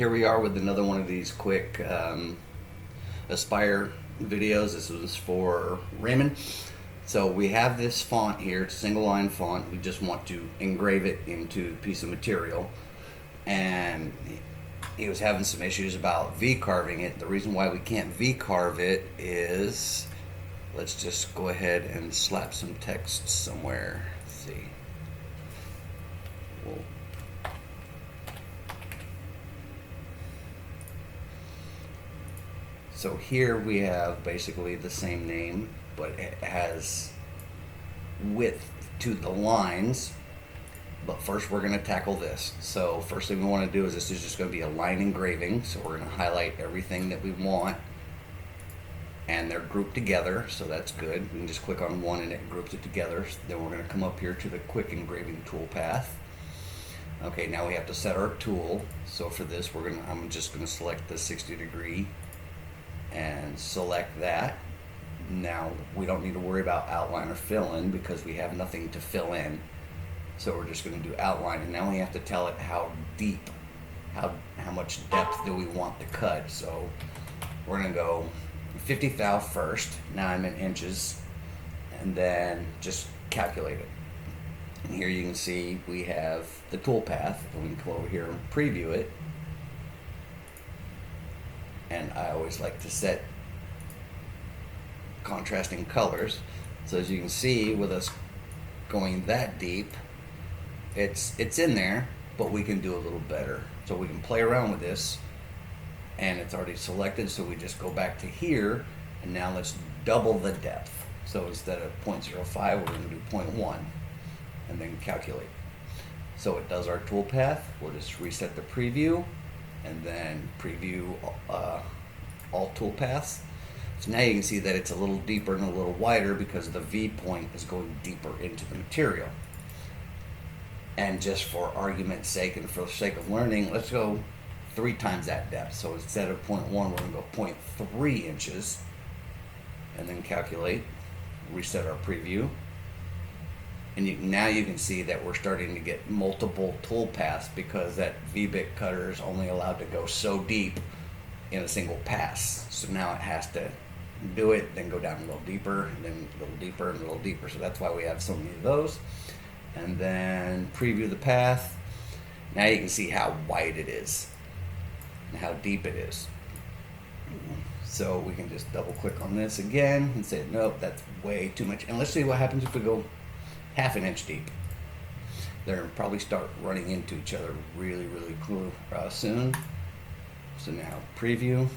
Here we are with another one of these quick Aspire videos. This was for Raymond. So we have this font here, it's a single line font. We just want to engrave it into a piece of material. And he was having some issues about V-carving it. The reason why we can't V-carve it is, let's just go ahead and slap some text somewhere. Let's see. We'll So here we have basically the same name, but it has width to the lines. But first we're going to tackle this. So first thing we want to do is this is just going to be a line engraving. So we're going to highlight everything that we want. And they're grouped together, so that's good. We can just click on one and it groups it together. Then we're going to come up here to the quick engraving tool path. Okay, now we have to set our tool. So for this, I'm just going to select the 60-degree and select that. Now we don't need to worry about outline or fill in because we have nothing to fill in. So we're just going to do outline, and now we have to tell it how deep, how much depth do we want to cut. So we're going to go 50 thou first. Now I'm in inches, and then just calculate it. And here you can see we have the tool path, and we can come over here and preview it. And I always like to set contrasting colors. So as you can see, with us going that deep, it's in there, but we can do a little better. So we can play around with this, and it's already selected, so we just go back to here, and now let's double the depth. So instead of 0.05, we're going to do 0.1, and then calculate. So it does our toolpath. We'll just reset the preview, and then preview all toolpaths. So now you can see that it's a little deeper and a little wider because the V point is going deeper into the material. And just for argument's sake and for the sake of learning, let's go 3 times that depth. So instead of 0.1, we're going to go 0.3 inches, and then calculate, reset our preview. And now you can see that we're starting to get multiple tool paths because that V-bit cutter is only allowed to go so deep in a single pass. So now it has to do it, then go down a little deeper, and then a little deeper, and a little deeper. So that's why we have so many of those. And then preview the path. Now you can see how wide it is and how deep it is. So we can just double click on this again and say, nope, that's way too much. And let's see what happens if we go half an inch deep. They'll probably start running into each other really, really cool soon. So now preview.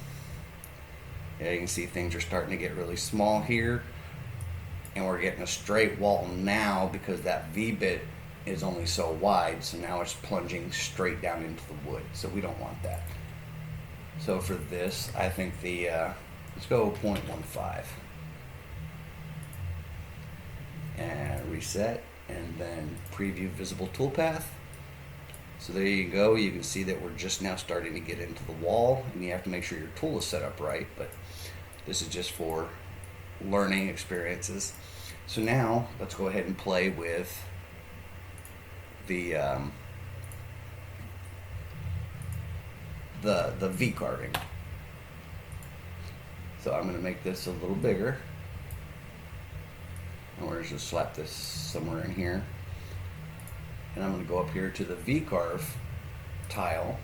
Yeah, you can see things are starting to get really small here, and we're getting a straight wall now because that V-bit is only so wide. So now it's plunging straight down into the wood. So we don't want that. So for this, I think let's go 0.15. And reset, and then preview visible toolpath. So there you go. You can see that we're just now starting to get into the wall, and you have to make sure your tool is set up right, but this is just for learning experiences. So now let's go ahead and play with the V carving. So I'm going to make this a little bigger. And we're just slap this somewhere in here. And I'm going to go up here to the Vcarve tile.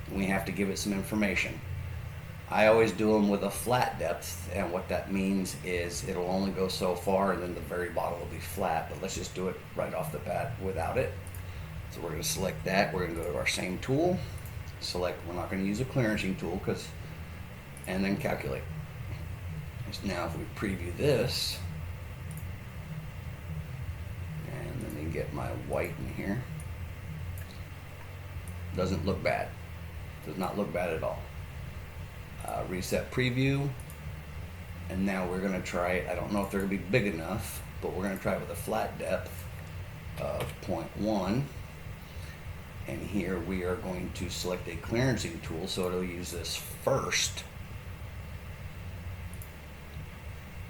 And we have to give it some information. I always do them with a flat depth, and what that means is it'll only go so far, and then the very bottom will be flat. But let's just do it right off the bat without it. So we're going to select that. We're going to go to our same tool. Select, we're not going to use a clearancing tool, and then calculate. So now if we preview this, get my white in here. Doesn't look bad. Does not look bad at all. Reset preview, and now we're going to try it. I don't know if they're going to be big enough, but we're going to try it with a flat depth of 0.1. And here we are going to select a clearancing tool, so it'll use this first.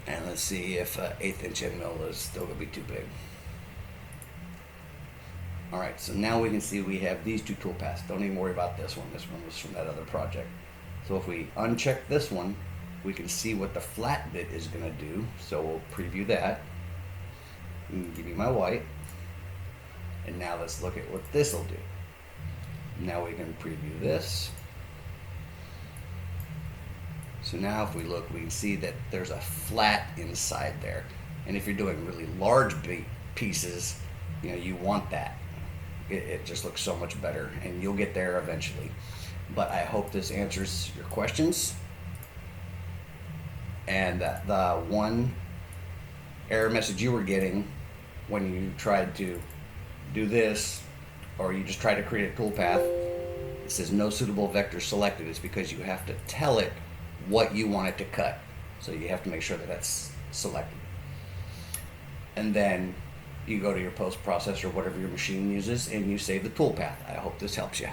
And let's see if 1/8 inch end mill is still going to be too big. All right, so now we can see we have these two toolpaths. Don't even worry about this one. This one was from that other project. So if we uncheck this one, we can see what the flat bit is going to do. So we'll preview that. Give me my white. And now let's look at what this will do. Now we can preview this. So now if we look, we can see that there's a flat inside there. And if you're doing really large pieces, you know, you want that. It just looks so much better, and you'll get there eventually. But I hope this answers your questions. And the one error message you were getting when you tried to do this, or you just try to create a toolpath, it says no suitable vector selected. It's because you have to tell it what you want it to cut. So you have to make sure that that's selected. And then you go to your post processor, whatever your machine uses, and you save the toolpath. I hope this helps you.